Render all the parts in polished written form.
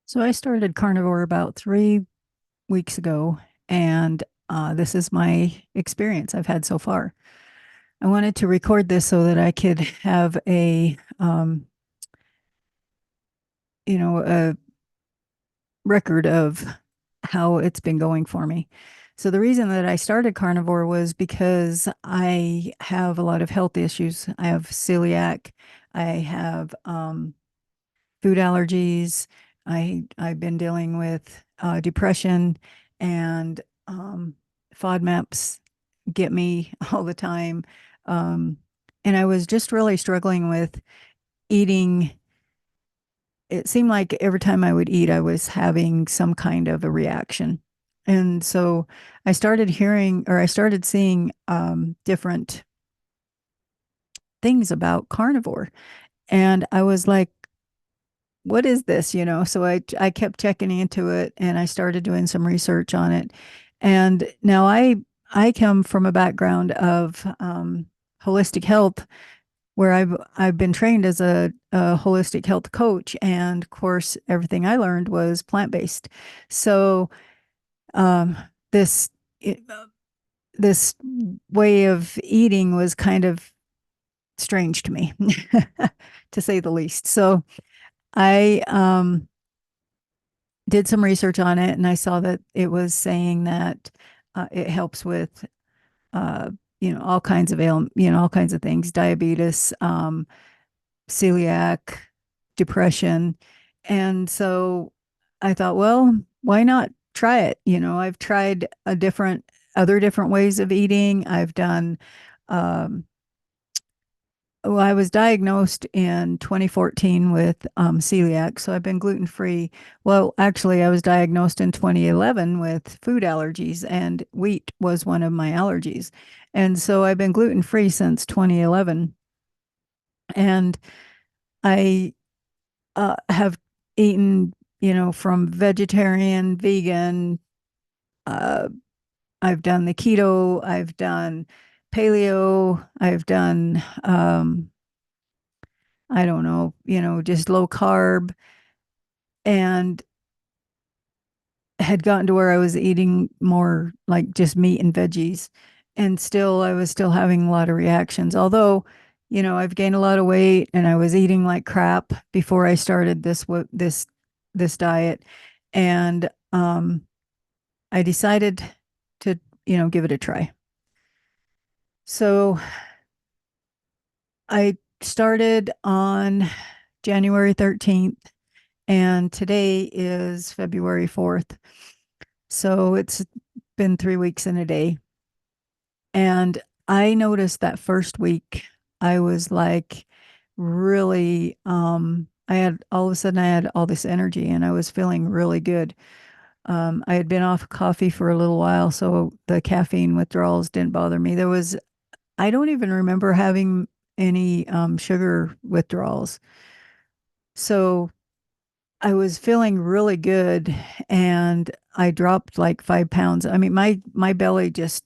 So I started carnivore about 3 weeks ago, and this is my experience I've had so far. I wanted to record this so that I could have a record of how it's been going for me. So the reason that I started carnivore was because I have a lot of health issues. I have celiac. I have food allergies. I've been dealing with depression and FODMAPs get me all the time. Um, and I was just really struggling with eating. It seemed like every time I would eat, I was having some kind of a reaction. And so I started seeing different things about carnivore. And I was like, what is this? So I kept checking into it and I started doing some research on it. And now I come from a background of holistic health where I've been trained as a holistic health coach, and of course everything I learned was plant-based. So um, this it, this way of eating was kind of strange to me, to say the least. So I did some research on it, and I saw that it was saying that it helps with uh, all kinds of all kinds of things, diabetes, celiac, depression. And so I thought, well, why not try it? I've tried other different ways of eating. I've done um, well, I was diagnosed in 2014 with celiac, so I've been gluten free. Well, actually, I was diagnosed in 2011 with food allergies, and wheat was one of my allergies. And so I've been gluten free since 2011. And I have eaten, from vegetarian, vegan. Uh, I've done the keto, I've done paleo, I've done I don't know, just low carb, and had gotten to where I was eating more like just meat and veggies. And still, I was still having a lot of reactions. Although, I've gained a lot of weight and I was eating like crap before I started this diet. And I decided to, give it a try. So I started on January 13th, and today is February 4th. So it's been 3 weeks in a day. And I noticed that first week, I was like really, I had all of a sudden, I had all this energy and I was feeling really good. I had been off coffee for a little while, so the caffeine withdrawals didn't bother me. I don't even remember having any sugar withdrawals. So I was feeling really good, and I dropped like 5 pounds. I mean, my belly just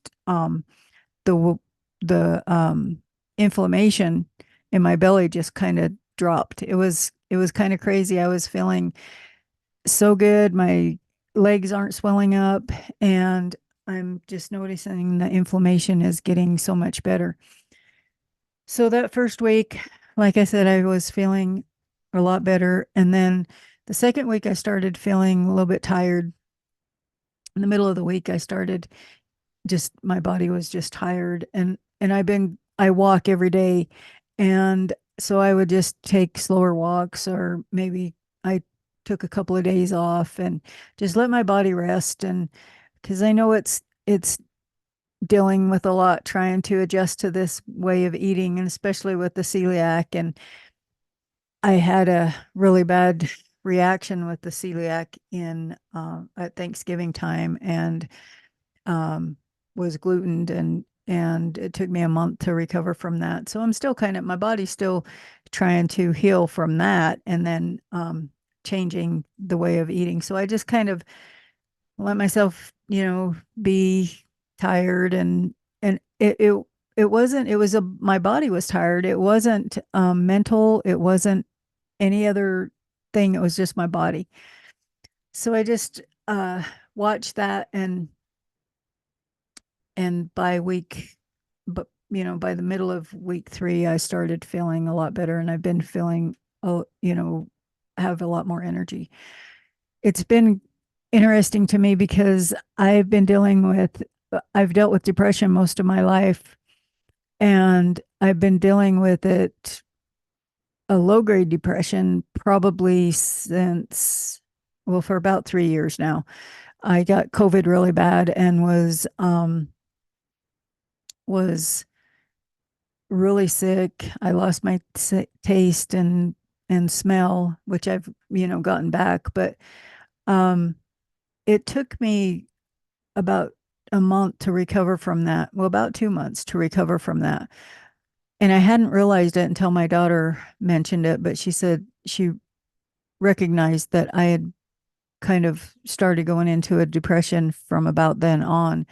the the inflammation in my belly just kind of dropped. It was kind of crazy. I was feeling so good. My legs aren't swelling up, and I'm just noticing the inflammation is getting so much better. So that first week, like I said, I was feeling a lot better. And then the second week, I started feeling a little bit tired. In the middle of the week, I started just, my body was just tired. And I walk every day. And so I would just take slower walks, or maybe I took a couple of days off and just let my body rest. And because I know it's dealing with a lot, trying to adjust to this way of eating, and especially with the celiac. And I had a really bad reaction with the celiac in at Thanksgiving time, and was glutened, and it took me a month to recover from that. So I'm still my body's still trying to heal from that, and then changing the way of eating. So I just kind of let myself, be tired, and it wasn't, it was my body was tired. It wasn't mental. It wasn't any other thing. It was just my body. So I just watched that, and by week, but by the middle of week 3, I started feeling a lot better, and I've been feeling, oh, have a lot more energy. It's been interesting to me because I've dealt with depression most of my life, and I've been dealing with it, a low grade depression, probably since, well, for about 3 years now. I got COVID really bad and was really sick. I lost my taste and smell, which I've gotten back, but um, it took me about a month to recover from that. Well, about 2 months to recover from that. And I hadn't realized it until my daughter mentioned it, but she said she recognized that I had kind of started going into a depression from about then on.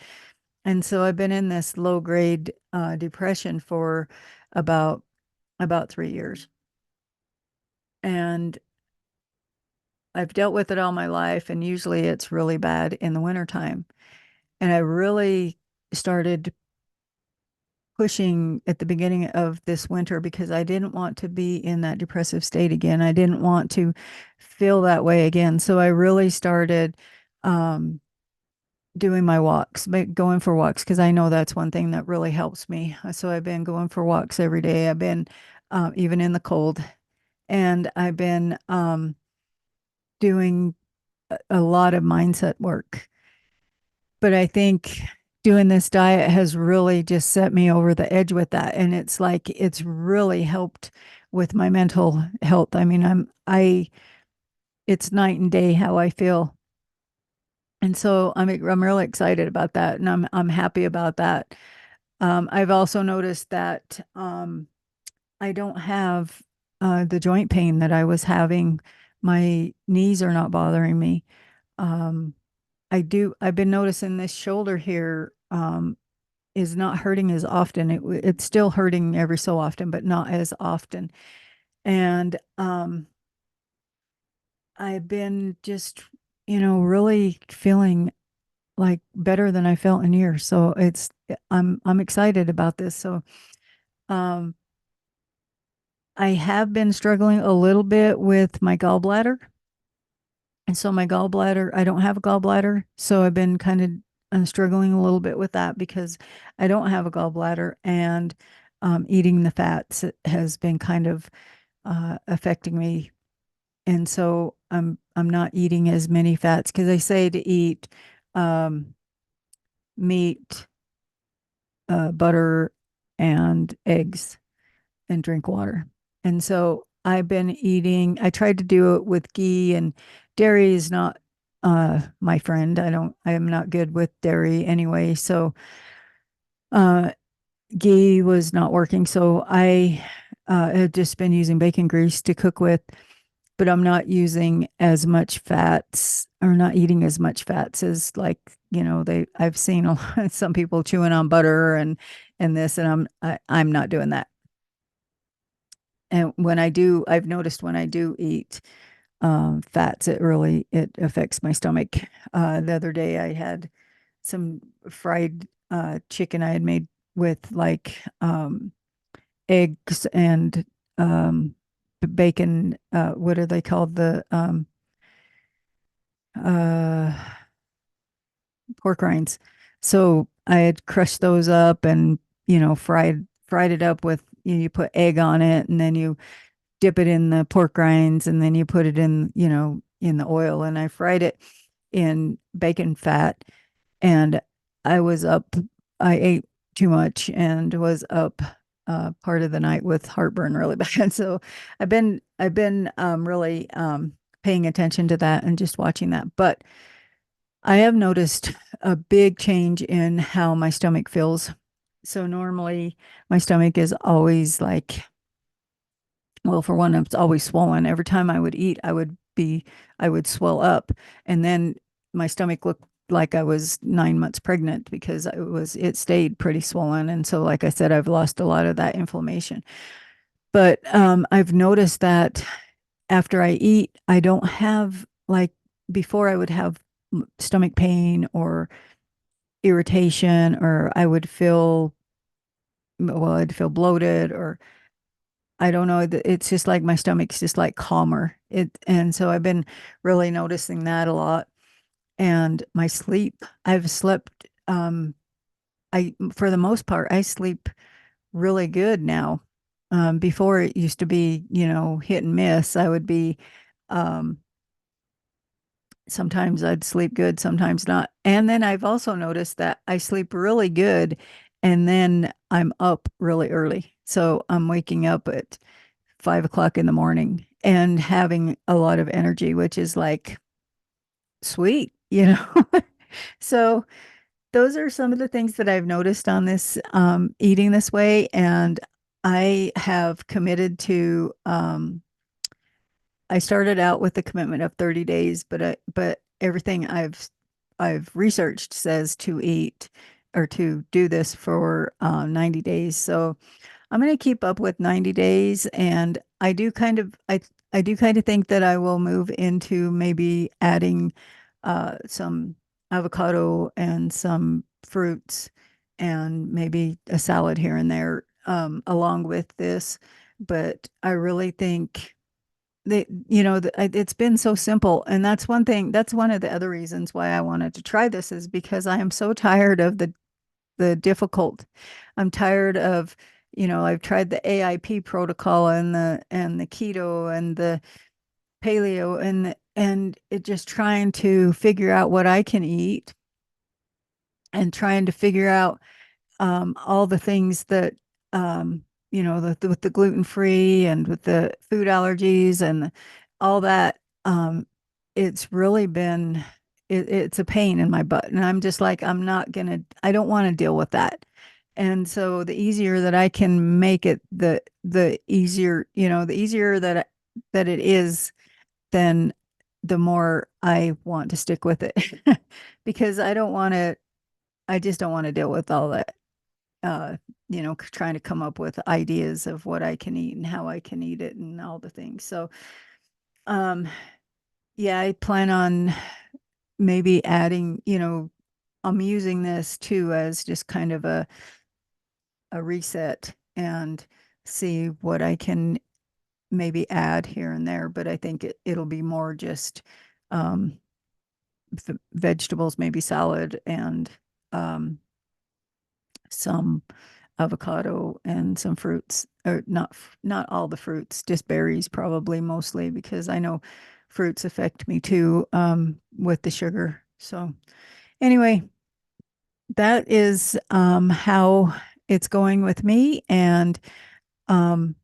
And so I've been in this low grade depression for about about 3 years. And I've dealt with it all my life, and usually it's really bad in the wintertime. And I really started pushing at the beginning of this winter because I didn't want to be in that depressive state again. I didn't want to feel that way again. So I really started um, doing my walks, going for walks, because I know that's one thing that really helps me. So I've been going for walks every day. I've been even in the cold, and I've been doing a lot of mindset work. But I think doing this diet has really just set me over the edge with that. And it's like it's really helped with my mental health. I mean, it's night and day how I feel. And so I'm really excited about that, and I'm happy about that. I've also noticed that I don't have the joint pain that I was having. My knees are not bothering me. Um, I've been noticing this shoulder here is not hurting as often. It's still hurting every so often, but not as often. And I've been just, really feeling like better than I felt in years. So I'm excited about this. So um, I have been struggling a little bit with my gallbladder. And so my gallbladder, I don't have a gallbladder. So I've been kind of struggling a little bit with that because I don't have a gallbladder, and eating the fats has been kind of affecting me. And so I'm not eating as many fats because they say to eat um, meat, butter, and eggs, and drink water. And so I tried to do it with ghee, and dairy is not my friend. I am not good with dairy anyway. So uh, ghee was not working. So I had just been using bacon grease to cook with, but I'm not using as much fats, or not eating as much fats as, like, I've seen some people chewing on butter and this, and I'm not doing that. And I've noticed when I do eat fats, it affects my stomach. The other day I had some fried chicken I had made with, like, eggs and bacon. What are they called? The uh, pork rinds. So I had crushed those up and, fried it up with, you put egg on it, and then you dip it in the pork rinds, and then you put it in the oil, and I fried it in bacon fat. And I was up, I ate too much and was up part of the night with heartburn really bad. So I've been really paying attention to that and just watching that. But I have noticed a big change in how my stomach feels. So normally my stomach is always like, well, for one, it's always swollen. Every time I would eat, I would swell up. And then my stomach looked like I was 9 months pregnant because it stayed pretty swollen. And so, like I said, I've lost a lot of that inflammation. But I've noticed that after I eat, I don't have like before I would have stomach pain or irritation, or I'd feel bloated, or I don't know. It's just like my stomach's just like calmer. And so I've been really noticing that a lot. And my sleep, I've slept, for the most part, I sleep really good now. Before it used to be, hit and miss. Um, Sometimes I'd sleep good, sometimes not. And then I've also noticed that I sleep really good and then I'm up really early. So I'm waking up at 5 o'clock in the morning and having a lot of energy, which is like sweet. So those are some of the things that I've noticed on this eating this way. And I have committed to I started out with the commitment of 30 days, but everything I've researched says to eat or to do this for 90 days. So I'm going to keep up with 90 days, and I do kind of think that I will move into maybe adding some avocado and some fruits and maybe a salad here and there along with this. But I really think it's been so simple. And that's one thing, that's one of the other reasons why I wanted to try this, is because I am so tired of the difficult. I'm tired of, I've tried the AIP protocol and the keto and the paleo and it just trying to figure out what I can eat and trying to figure out all the things that with the gluten free and with the food allergies and all that. It's really been it's a pain in my butt, and I'm just like I don't want to deal with that. And so the easier that I can make it, the easier the easier that it is, then the more I want to stick with it because I just don't want to deal with all that trying to come up with ideas of what I can eat and how I can eat it and all the things. So, um, yeah, I plan on maybe adding, I'm using this too as just kind of a reset and see what I can maybe add here and there. But I think it'll be more just um, vegetables, maybe salad and um, some avocado and some fruits, or not all the fruits, just berries probably mostly, because I know fruits affect me too with the sugar. So anyway, that is how it's going with me. And um,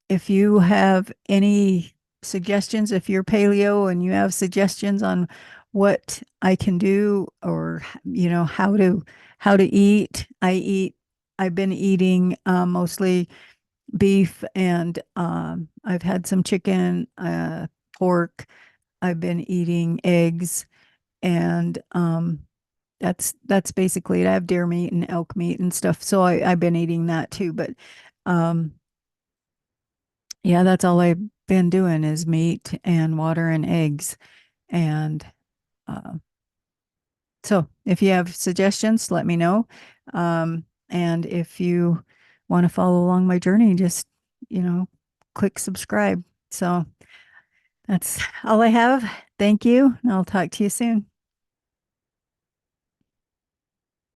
if you have any suggestions, if you're paleo and you have suggestions on what I can do, or how to eat, I've been eating mostly beef, and I've had some chicken, pork. I've been eating eggs, and that's basically it. I have deer meat and elk meat and stuff, so I've been eating that too. But um, yeah, that's all I've been doing is meat and water and eggs. And uh, so if you have suggestions, let me know. And if you want to follow along my journey, just, you know, click subscribe. So that's all I have. Thank you. I'll talk to you soon.